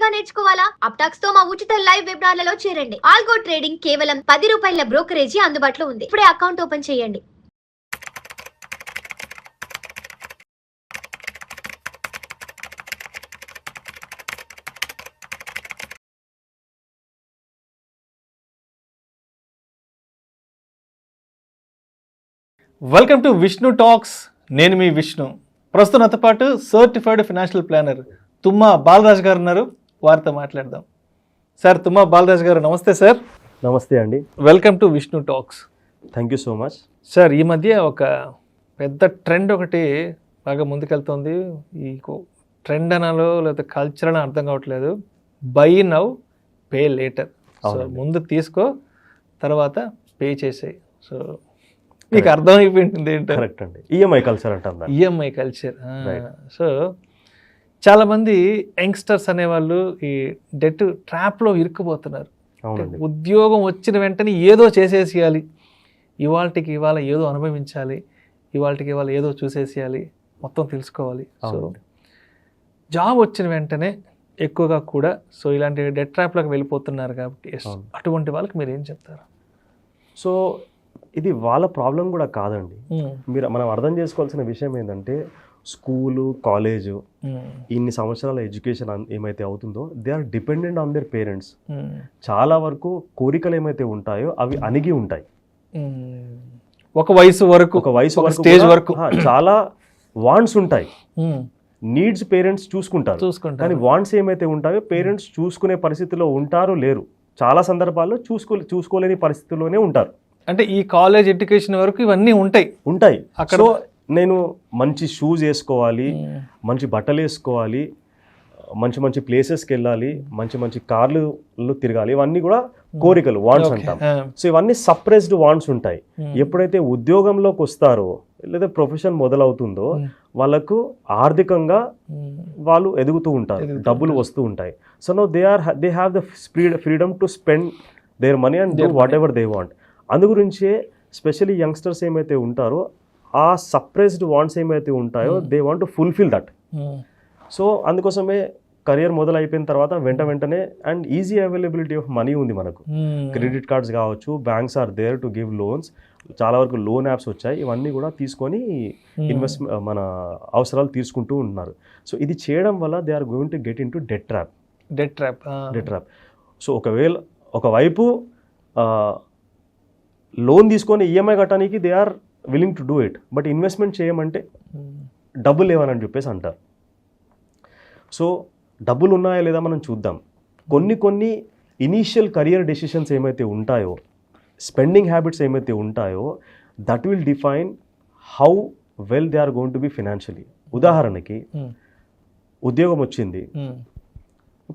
ఫ్రీగా నేర్చుకోవాలా? అప్టాక్స్ తో మా ఉచిత లైవ్ వెబినార్లలో చేరండి. ఆల్గో ట్రేడింగ్ కేవలం 10 రూపాయల బ్రోకరేజీ అందుబాటులో ఉంది. ఇప్పుడే అకౌంట్ ఓపెన్ చేయండి. Welcome to Vishnu talks. నేను మీ విష్ణు. ప్రస్తుతం నాతో పాటు సర్టిఫైడ్ ఫైనాన్షియల్ ప్లానర్ తుమ్మా బాలరాజ్ గారు ఉన్నారు. వారితో మాట్లాడదాం. సార్, తుమ్మా బాలరాజ్ గారు నమస్తే సార్. నమస్తే అండి. Welcome to Vishnu talks. Thank you so much. Sir, ఈ మధ్య ఒక పెద్ద ట్రెండ్ ఒకటి బాగా ముందుకెళ్తుంది. ఈ ట్రెండ్ అనాలో లేదా కల్చర్ అని అర్థం కావట్లేదు. By now pay later. So ముందు తీసుకో, తర్వాత పే చేసేయి. సో మీకు అర్థమైపోయింది ఏంటో. కరెక్ట్ అండి. ఈఎంఐ కల్చర్ అంటాం. EMI culture. సో చాలామంది యంగ్స్టర్స్ అనేవాళ్ళు ఈ డెట్ ట్రాప్లో ఇరుక్కుపోతున్నారు. ఉద్యోగం వచ్చిన వెంటనే ఏదో చేసేసేయాలి, ఇవాళకి ఇవాళ ఏదో అనుభవించాలి, ఇవాళకి ఇవాళ ఏదో చూసేసేయాలి, మొత్తం తెలుసుకోవాలి. సో జాబ్ వచ్చిన వెంటనే ఎక్కువగా కూడా సో ఇలాంటి డెట్ ట్రాప్లోకి వెళ్ళిపోతున్నారు. కాబట్టి అటువంటి వాళ్ళకి మీరు ఏం చెప్తారు? సో ఇది వాళ్ళ ప్రాబ్లం కూడా కాదండి. మనం అర్థం చేసుకోవాల్సిన విషయం ఏంటంటే, స్కూలు, కాలేజు, ఇన్ని సంవత్సరాల ఎడ్యుకేషన్ ఏమైతే అవుతుందో they are dependent on their parents. చాలా వరకు కోరికలు ఏమైతే ఉంటాయో అవి అణిగి ఉంటాయి. ఒక వయసు వరకు స్టేజ్ వరకు చాలా వాంట్స్ ఉంటాయి. నీడ్స్ పేరెంట్స్ చూసుకుంటారు, కానీ వాంట్స్ ఏమైతే ఉంటాయో పేరెంట్స్ చూసుకునే పరిస్థితిలో ఉంటారు లేరు. చాలా సందర్భాల్లో చూసుకోలేని పరిస్థితుల్లోనే ఉంటారు. అంటే ఈ కాలేజ్ ఎడ్యుకేషన్ వరకు ఇవన్నీ ఉంటాయి అక్కడ. నేను మంచి షూస్ వేసుకోవాలి, మంచి బట్టలు వేసుకోవాలి, మంచి మంచి ప్లేసెస్కి వెళ్ళాలి, మంచి మంచి కార్లు తిరగాలి, ఇవన్నీ కూడా కోరికలు, వాంట్స్ అంటాం. సో ఇవన్నీ సప్రెస్డ్ వాంట్స్ ఉంటాయి. ఎప్పుడైతే ఉద్యోగంలోకి వస్తారో లేదా ప్రొఫెషన్ మొదలవుతుందో వాళ్ళకు ఆర్థికంగా వాళ్ళు ఎదుగుతూ ఉంటారు, డబ్బులు వస్తూ ఉంటాయి. So no they have the freedom to spend their money and do whatever they want. అందు గురించే స్పెషల్లీ యంగ్స్టర్స్ ఏమైతే ఉంటారో ఆ సప్రెస్డ్ వాంట్స్ ఏమైతే ఉంటాయో they want to fulfil that. So అందుకోసమే కెరియర్ మొదలైపోయిన తర్వాత వెంటనే and easy availability of money ఉంది మనకు. క్రెడిట్ కార్డ్స్ కావచ్చు, banks are there to give loans. చాలా వరకు లోన్ యాప్స్ వచ్చాయి. ఇవన్నీ కూడా తీసుకొని మన అవసరాలు తీసుకుంటూ ఉంటున్నారు. సో ఇది చేయడం వల్ల they are going to get into debt trap. So ఒకవైపు లోన్ తీసుకొని ఈఎంఐ కట్టడానికి they are willing to do it, but investment చేయమంటే డబ్బులు లేవని చెప్పేసి అంటారు. సో డబ్బులు ఉన్నాయా లేదా మనం చూద్దాం. కొన్ని ఇనీషియల్ కెరియర్ డెసిషన్స్ ఏమైతే ఉంటాయో, స్పెండింగ్ హ్యాబిట్స్ ఏమైతే ఉంటాయో that will define how well they are going to be financially. ఉదాహరణకి ఉద్యోగం వచ్చింది,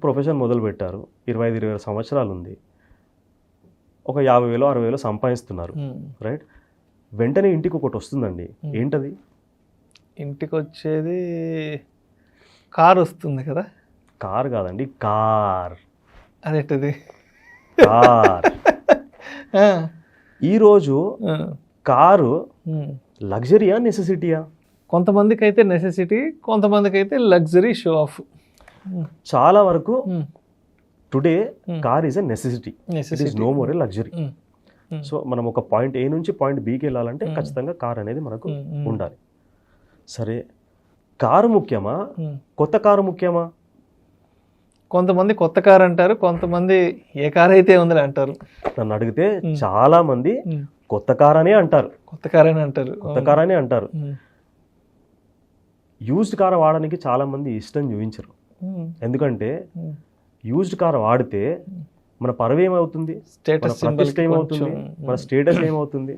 ప్రొఫెషన్ మొదలు పెట్టారు, 25-26 సంవత్సరాలు ఉంది, ఒక 50,000-60,000 సంపాదిస్తున్నారు, రైట్? వెంటనే ఇంటికి ఒకటి వస్తుందండి. ఏంటది? ఇంటికి వచ్చేది కార్ వస్తుంది కదా. కార్ కాదండి, కార్. అదేంటది? కార్. ఈరోజు కారు లగ్జరీయా, నెసెసిటీయా? కొంతమందికి అయితే నెసెసిటీ, కొంతమందికి అయితే లగ్జరీ, షో ఆఫ్. చాలా వరకు today car is a necessity, it is no more a luxury. So మనం ఒక పాయింట్ ఏ నుంచి పాయింట్ బికి వెళ్ళాలంటే ఖచ్చితంగా కార్ అనేది మనకు ఉండాలి. సరే, కారు ముఖ్యమా, కొత్త కారు ముఖ్యమా? కొంతమంది కొత్త కారు అంటారు, కొంతమంది ఏ కార్ అయితే ఉందని అంటారు. నన్ను అడిగితే చాలా మంది కొత్త కార్ అనే అంటారు. యూజ్డ్ కార్ వాడడానికి చాలా మంది ఇష్టం చూపించరు. ఎందుకంటే యూజ్డ్ కార్ వాడితే మన పరువు ఏమవుతుంది, మన ప్రతిష్ట ఏమవుతుంది, మన స్టేటస్ ఏమవుతుంది,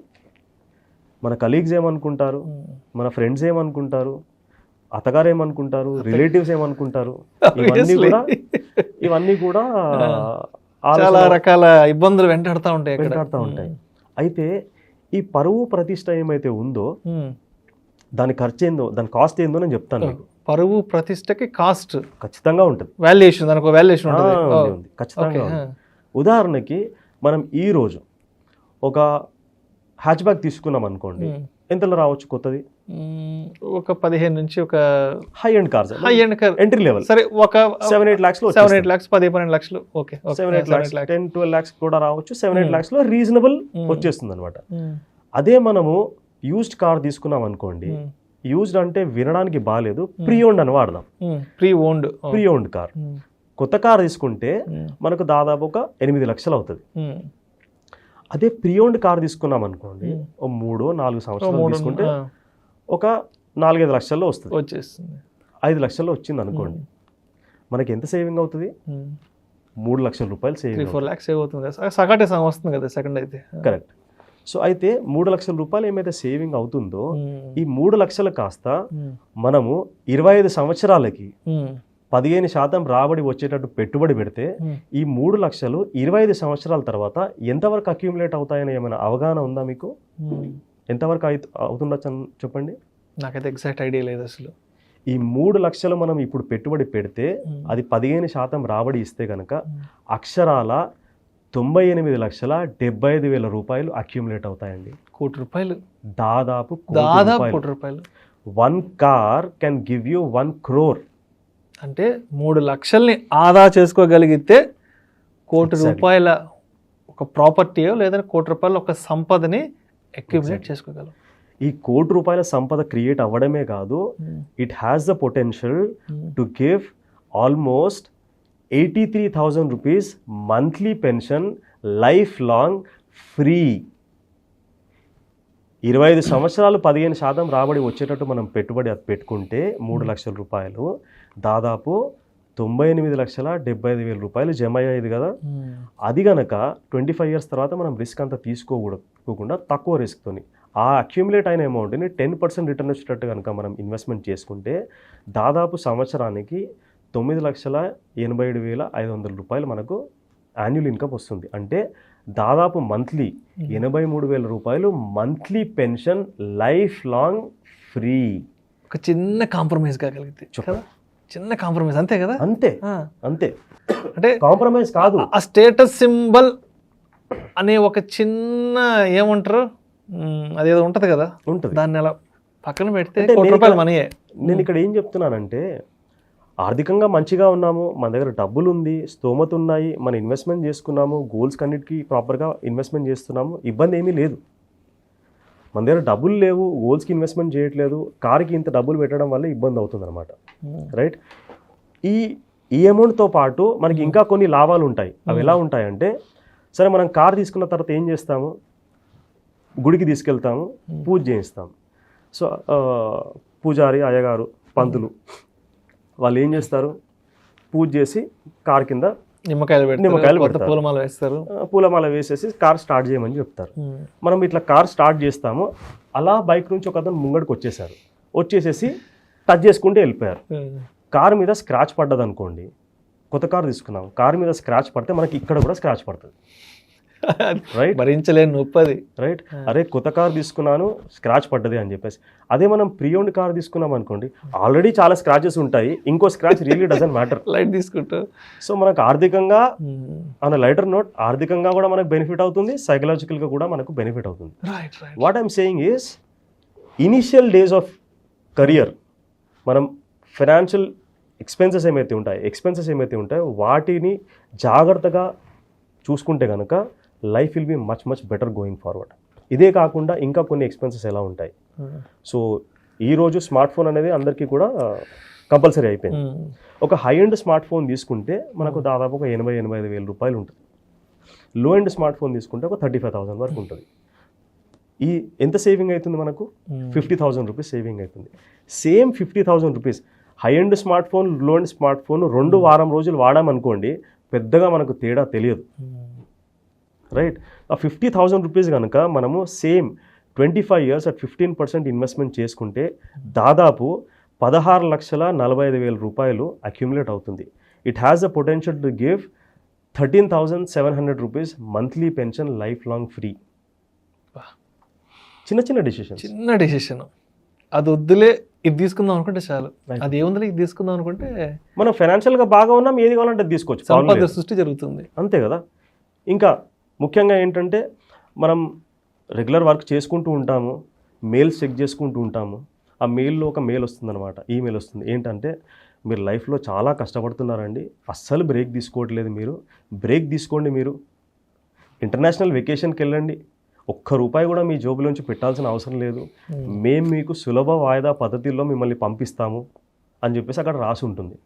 మన కలీగ్స్ ఏమనుకుంటారు, మన ఫ్రెండ్స్ ఏమనుకుంటారు, అత్తగారు ఏమనుకుంటారు, రిలేటివ్స్ ఏమనుకుంటారు, ఇవన్నీ కూడా చాలా రకాల ఇబ్బందులు వెంటాడుతూ ఉంటాయి. అయితే ఈ పరువు ప్రతిష్ట ఏమైతే ఉందో దాని ఖర్చు ఏందో, దాని కాస్ట్ ఏందో నేను చెప్తాను. పరువు ప్రతిష్టకి కాస్ట్ ఖచ్చితంగా ఉంటుంది, వాల్యుయేషన్, దానికి వాల్యుయేషన్ ఉంది, ఖచ్చితంగా ఉంది. ఉదాహరణకి మనం ఈరోజు ఒక హ్యాచ్ బ్యాగ్ తీసుకున్నాం అనుకోండి, ఎంతలో రావచ్చు కొత్తది? ఒక 15 నుంచి ఒక high end cars, high end car entry level సరే ఒక 7-8 lakhs లో 7-8 lakhs 10-12 లక్షలు ఓకే 7-8 lakhs 10-12 lakhs కూడా రావచ్చు. 7-8 lakhs లో రీజనబుల్ వచ్చేస్తుంది అనమాట. అదే మనము యూజ్డ్ కార్ తీసుకున్నాం అనుకోండి, యూజ్డ్ అంటే వినడానికి బాగాలేదు, ప్రీ ఓన్డ్ అని వాడదాం. Pre owned car. కొత్త కార్ తీసుకుంటే మనకు దాదాపు ఒక 8 లక్షలు అవుతుంది. అదే ప్రీ ఓన్డ్ కార్ తీసుకున్నాం అనుకోండి, 3-4 సంవత్సరాలు తీసుకుంటే ఒక 4-5 లక్షల్లో వచ్చేస్తుంది. 5 లక్షల్లో వచ్చింది అనుకోండి, మనకి ఎంత సేవింగ్ అవుతుంది? 3 లక్షల రూపాయలు సేవింగ్. 4 lakhs సేవ్ అవుతుంది కదా, సగటే వస్తుంది కదా సెకండ్ అయితే. కరెక్ట్. సో అయితే 3 లక్షల రూపాయలు ఏమైతే సేవింగ్ అవుతుందో, ఈ 3 లక్షలు కాస్త మనము 25 సంవత్సరాలకి 15% రాబడి వచ్చేటట్టు పెట్టుబడి పెడితే ఈ 3 లక్షలు 25 సంవత్సరాల తర్వాత ఎంతవరకు అక్యూములేట్ అవుతాయని ఏమైనా అవగాహన ఉందా మీకు? ఎంతవరకు అవుతుండొచ్చు చెప్పండి. నాకైతే ఎగ్జాక్ట్ ఐడియా లేదు అసలు. ఈ 3 లక్షలు మనం ఇప్పుడు పెట్టుబడి పెడితే అది 15% రాబడి ఇస్తే కనుక అక్షరాల 98,75,000 రూపాయలు అక్యూములేట్ అవుతాయండి. ₹1,00,00,000. దాదాపు ₹1,00,00,000. 1 car can give you 1 crore. అంటే 3 లక్షల్ని ఆదా చేసుకోగలిగితే ₹1,00,00,000 ఒక ప్రాపర్టీయో లేదా ₹1,00,00,000 ఒక సంపదని అక్యూములేట్ చేసుకోగలం. ఈ ₹1,00,00,000 సంపద క్రియేట్ అవ్వడమే కాదు, it has the potential to give almost 83,000 rupees monthly pension life long free. 25 సంవత్సరాలు 15% రాబడి వచ్చేటట్టు మనం పెట్టుబడి పెట్టుకుంటే 3 లక్షల రూపాయలు, దాదాపు 98,75,000 రూపాయలు జమ అయ్యేది కదా. అది గనక 25 years తర్వాత మనం రిస్క్ అంతా తీసుకోకుండా తక్కువ రిస్క్తోని ఆ అక్యూములేట్ అయిన అమౌంట్ని 10% రిటర్న్ వచ్చేటట్టు కనుక మనం ఇన్వెస్ట్మెంట్ చేసుకుంటే దాదాపు సంవత్సరానికి 9,87,500 రూపాయలు మనకు యాన్యువల్ ఇన్కమ్ వస్తుంది. అంటే దాదాపు మంత్లీ 83,000 రూపాయలు monthly pension life long free. ఒక చిన్న కాంప్రమైజ్ కాగలిగితే, చిన్న కాంప్రమైజ్ అంతే కదా. అంతే అంటే కాంప్రమైజ్ కాదు, ఆ స్టేటస్ సింబల్ అనే ఒక చిన్న ఏమంటారు అదేదో ఉంటది కదా, ఉంటుంది. దాన్ని అలా పక్కన పెడితే ₹1,00,00,000 మనీయే. నేను ఇక్కడ ఏం చెప్తున్నానంటే, ఆర్థికంగా మంచిగా ఉన్నాము, మన దగ్గర డబ్బులు ఉంది, స్తోమత ఉన్నాయి, మన ఇన్వెస్ట్మెంట్ చేసుకున్నాము, గోల్స్ కన్నిటికీ ప్రాపర్గా ఇన్వెస్ట్మెంట్ చేస్తున్నాము, ఇబ్బంది ఏమీ లేదు. మన దగ్గర డబ్బులు లేవు, గోల్స్కి ఇన్వెస్ట్మెంట్ చేయట్లేదు, కార్కి ఇంత డబ్బులు పెట్టడం వల్ల ఇబ్బంది అవుతుంది అనమాట. రైట్. ఈ అమౌంట్తో పాటు మనకి ఇంకా కొన్ని లాభాలు ఉంటాయి. అవి ఎలా ఉంటాయంటే, సరే మనం కార్ తీసుకున్న తర్వాత ఏం చేస్తాము, గుడికి తీసుకెళ్తాము, పూజ చేయిస్తాము. సో పూజారి, అయ్యగారు, పంతులు వాళ్ళు ఏం చేస్తారు, పూజ చేసి కార్ కింద నిమ్మకాయలు పెడతారు, పూలమాల వేసేసి కార్ స్టార్ట్ చేయమని చెప్తారు. మనం ఇట్లా కార్ స్టార్ట్ చేస్తాము, అలా బైక్ నుంచి ఒక అతను ముంగడికి వచ్చేసేసి టచ్ చేసుకుంటే వెళ్ళిపోయారు. కార్ మీద స్క్రాచ్ పడ్డది అనుకోండి, కొత్త కార్ తీసుకున్నాం, కార్ మీద స్క్రాచ్ పడితే మనకి ఇక్కడ కూడా స్క్రాచ్ పడుతుంది. రైట్, భరించలేని నొప్పది. రైట్, అరే కొత్త కార్ తీసుకున్నాను స్క్రాచ్ పడ్డది అని చెప్పేసి. అదే మనం ప్రీ ఓన్డ్ కార్ తీసుకున్నాం అనుకోండి, ఆల్రెడీ చాలా స్క్రాచెస్ ఉంటాయి, ఇంకో scratch really doesn't matter, light తీసుకుంటా. సో మనకు ఆర్థికంగా ఆన్ లైటర్ నోట్ ఆర్థికంగా కూడా మనకు బెనిఫిట్ అవుతుంది, సైకలాజికల్గా కూడా మనకు బెనిఫిట్ అవుతుంది. What I'm saying is, initial days of career మనం ఫైనాన్షియల్ ఎక్స్పెన్సెస్ ఏమైతే ఉంటాయో వాటిని జాగ్రత్తగా చూసుకుంటే కనుక life will be much better going forward. ఇదే కాకుండా ఇంకా కొన్ని ఎక్స్పెన్సెస్ ఎలా ఉంటాయి. సో ఈరోజు స్మార్ట్ ఫోన్ అనేది అందరికీ కూడా కంపల్సరీ అయిపోయింది. ఒక హై ఎండ్ స్మార్ట్ ఫోన్ తీసుకుంటే మనకు దాదాపు ఒక 80,000-85,000 రూపాయలు ఉంటుంది. లో ఎండ్ స్మార్ట్ ఫోన్ తీసుకుంటే ఒక 35,000 వరకు ఉంటుంది. ఈ ఎంత సేవింగ్ అవుతుంది మనకు? 50,000 రూపీస్ సేవింగ్ అవుతుంది. Same 50,000 rupees high end smart phone, లో ఎండ్ స్మార్ట్ ఫోన్ 2 వారం రోజులు వాడామనుకోండి, పెద్దగా మనకు తేడా తెలియదు. రైట్, ఆ 50,000 రూపీస్ కనుక మనము సేమ్ 25 years at 15% ఇన్వెస్ట్మెంట్ చేసుకుంటే దాదాపు 16,45,000 రూపాయలు అక్యూములేట్ అవుతుంది. It has the potential to give 13,700 rupees monthly pension life long free. చిన్న డెసిషన్. అది వద్దులే ఇది తీసుకుందాం అనుకుంటే చాలు, అది ఏముందిలే ఇది తీసుకుందాం అనుకుంటే మనం ఫైనాన్షియల్గా బాగా ఉన్నాం, ఏది కావాలంటే అది తీసుకోవచ్చు, సంపద సృష్టి జరుగుతుంది. అంతే కదా. ఇంకా ముఖ్యంగా ఏంటంటే మనం రెగ్యులర్ వర్క్ చేసుకుంటూ ఉంటాము, మెయిల్స్ చెక్ చేసుకుంటూ ఉంటాము. ఆ మెయిల్లో ఒక మెయిల్ వస్తుందన్నమాట, ఈమెయిల్ వస్తుంది. ఏంటంటే మీరు లైఫ్లో చాలా కష్టపడుతున్నారండి, అస్సలు బ్రేక్ తీసుకోవట్లేదు, మీరు బ్రేక్ తీసుకోండి, మీరు ఇంటర్నేషనల్ వెకేషన్కి వెళ్ళండి, ₹1 కూడా మీ జోబులోంచి పెట్టాల్సిన అవసరం లేదు, మేము మీకు సులభ వాయిదా పద్ధతిలో మిమ్మల్ని పంపిస్తాము అని చెప్పేసి అక్కడ రాసి ఉంటుంది.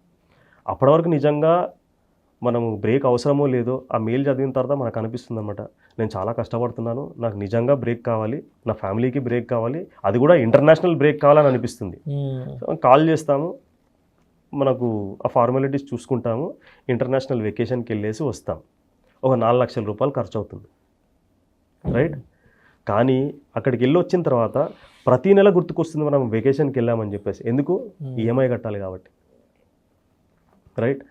అప్పటి వరకు నిజంగా మనము బ్రేక్ అవసరమో లేదో ఆ మెయిల్ చదివిన తర్వాత మనకు అనిపిస్తుంది అనమాట, నేను చాలా కష్టపడుతున్నాను, నాకు నిజంగా బ్రేక్ కావాలి, నా ఫ్యామిలీకి బ్రేక్ కావాలి, అది కూడా ఇంటర్నేషనల్ బ్రేక్ కావాలని అనిపిస్తుంది. కాల్ చేస్తాము, మనకు ఆ ఫార్మాలిటీస్ చూసుకుంటాము, ఇంటర్నేషనల్ వెకేషన్కి వెళ్ళేసి వస్తాం. ఒక ₹4 లక్షల ఖర్చు అవుతుంది, రైట్? కానీ అక్కడికి వెళ్ళి వచ్చిన తర్వాత ప్రతి నెల గుర్తుకొస్తుంది మనం వెకేషన్కి వెళ్ళామని చెప్పేసి. ఎందుకు? ఈఎంఐ కట్టాలి కాబట్టి, రైట్?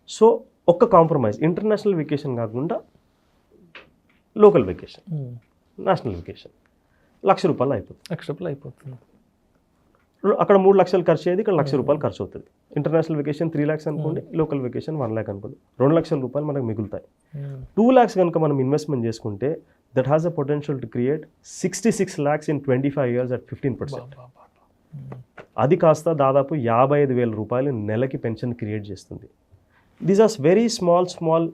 సో ఒక్క కాంప్రమైజ్, ఇంటర్నేషనల్ వెకేషన్ కాకుండా లోకల్ వెకేషన్, నేషనల్ వెకేషన్ ₹1,00,000 అయిపోతుంది. ₹1,00,000 అయిపోతుంది. అక్కడ 3 లక్షలు ఖర్చు అయ్యేది, ఇక్కడ ₹1,00,000 ఖర్చు అవుతుంది. ఇంటర్నేషనల్ వెకేషన్ 3 lakhs అనుకోండి, లోకల్ వెకేషన్ 1 lakh అనుకోండి, ₹2 లక్షల మనకు మిగులుతాయి. 2 lakhs కనుక మనం ఇన్వెస్ట్మెంట్ చేసుకుంటే that has the potential to create 66 lakhs in 25 years at 15%. అది కాస్త దాదాపు ₹55,000 నెలకి పెన్షన్ క్రియేట్ చేస్తుంది. These are very small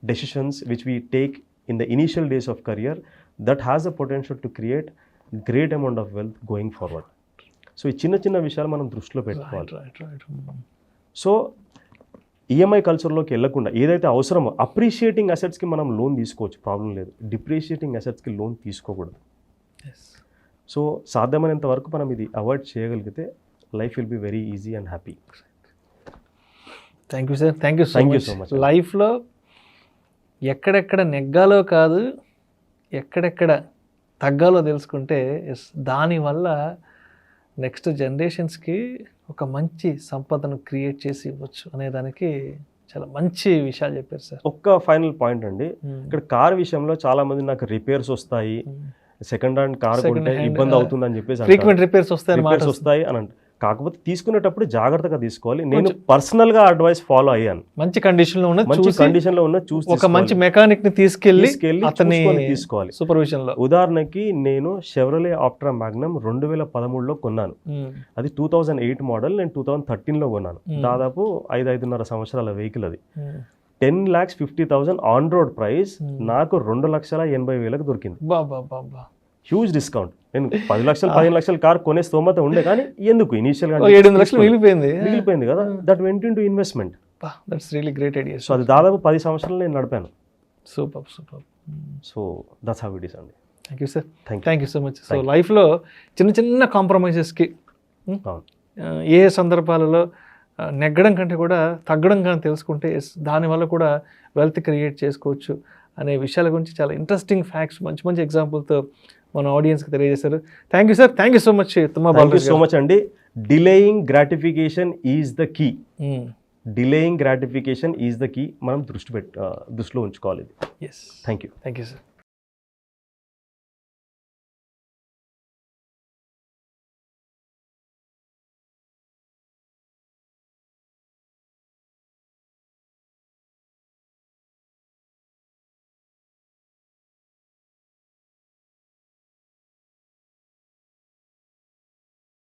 decisions which we take in the initial days of career that has the potential to create great amount of wealth going forward. So ఈ చిన్న విషయాలు మనం దృష్టిలో పెట్టుకోవాలి. సో ఈఎంఐ కల్చర్లోకి వెళ్ళకుండా ఏదైతే అవసరమో అప్రిషియేటింగ్ అసెట్స్కి మనం లోన్ తీసుకోవచ్చు, ప్రాబ్లం లేదు. డిప్రిషియేటింగ్ అసెట్స్కి లోన్ తీసుకోకూడదు. సో సాధ్యమైనంత వరకు మనం ఇది అవాయిడ్ చేయగలిగితే life will be very easy and happy. Thank you sir, thank you so much. లైఫ్లో ఎక్కడెక్కడ నెగ్గాలో కాదు, ఎక్కడెక్కడ తగ్గాలో తెలుసుకుంటే దానివల్ల నెక్స్ట్ జనరేషన్స్కి ఒక మంచి సంపదను క్రియేట్ చేసి ఇవ్వచ్చు అనేదానికి చాలా మంచి విషయాలు చెప్పారు సార్. ఒక్క ఫైనల్ పాయింట్ అండి, ఇక్కడ కార్ విషయంలో చాలా మంది నాకు రిపేర్స్ వస్తాయి, సెకండ్ హ్యాండ్ కార్ కొంటే ఇబ్బంది అవుతుంది అని చెప్పేసి ఫ్రీక్వెంట్ రిపేర్స్ వస్తాయి అని అంటే, కాకపోతే తీసుకునేటప్పుడు జాగ్రత్తగా తీసుకోవాలి. నేను పర్సనల్ గా అడ్వైస్ ఫాలో అయ్యాను. మంచి కండిషన్ లో ఉన్న చూసి ఒక మంచి మెకానిక్ ని తీసుకెళ్లి అతన్ని తీసుకోవాలి సూపర్విజన్ లో. ఉదాహరణకి నేను షెవ్రలే ఆప్ట్రా మ్యాగ్నమ్ 2013లో కొన్నాను. అది 2008 మోడల్, నేను 2013లో కొన్నాను. దాదాపు 5.5 సంవత్సరాల వెహికల్. అది 10,50,000 ఆన్ రోడ్ ప్రైస్, నాకు 2,80,000 దొరికింది. Huge discount. నేను 10 లక్షలు 15 లక్షల కార్ కొనే స్తోమత ఉండే, కానీ ఎందుకు ఇనిషియల్ గా 7 లక్షలు మిగిలిపోయింది కదా. That went into investment. That's really great idea. So అది దాదాపు 10 సంవత్సరాలు నేను నడిపాను. Super. So that's how it is అండి. Thank you sir, thank you so much. So లైఫ్లో చిన్న కాంప్రమైజెస్కి ఏ సందర్భాలలో నెగ్గడం కంటే కూడా తగ్గడం కానీ తెలుసుకుంటే దానివల్ల కూడా వెల్త్ క్రియేట్ చేసుకోవచ్చు అనే విషయాల గురించి చాలా ఇంట్రెస్టింగ్ ఫ్యాక్ట్స్, మంచి ఎగ్జాంపుల్తో మన ఆడియన్స్కి తెలియజేశారు. Thank you sir, thank you so much. Thank you so much అండి. Delaying gratification is the key. Delaying gratification is the key. మనం దృష్టిలో ఉంచుకోవాలి. Yes, thank you sir.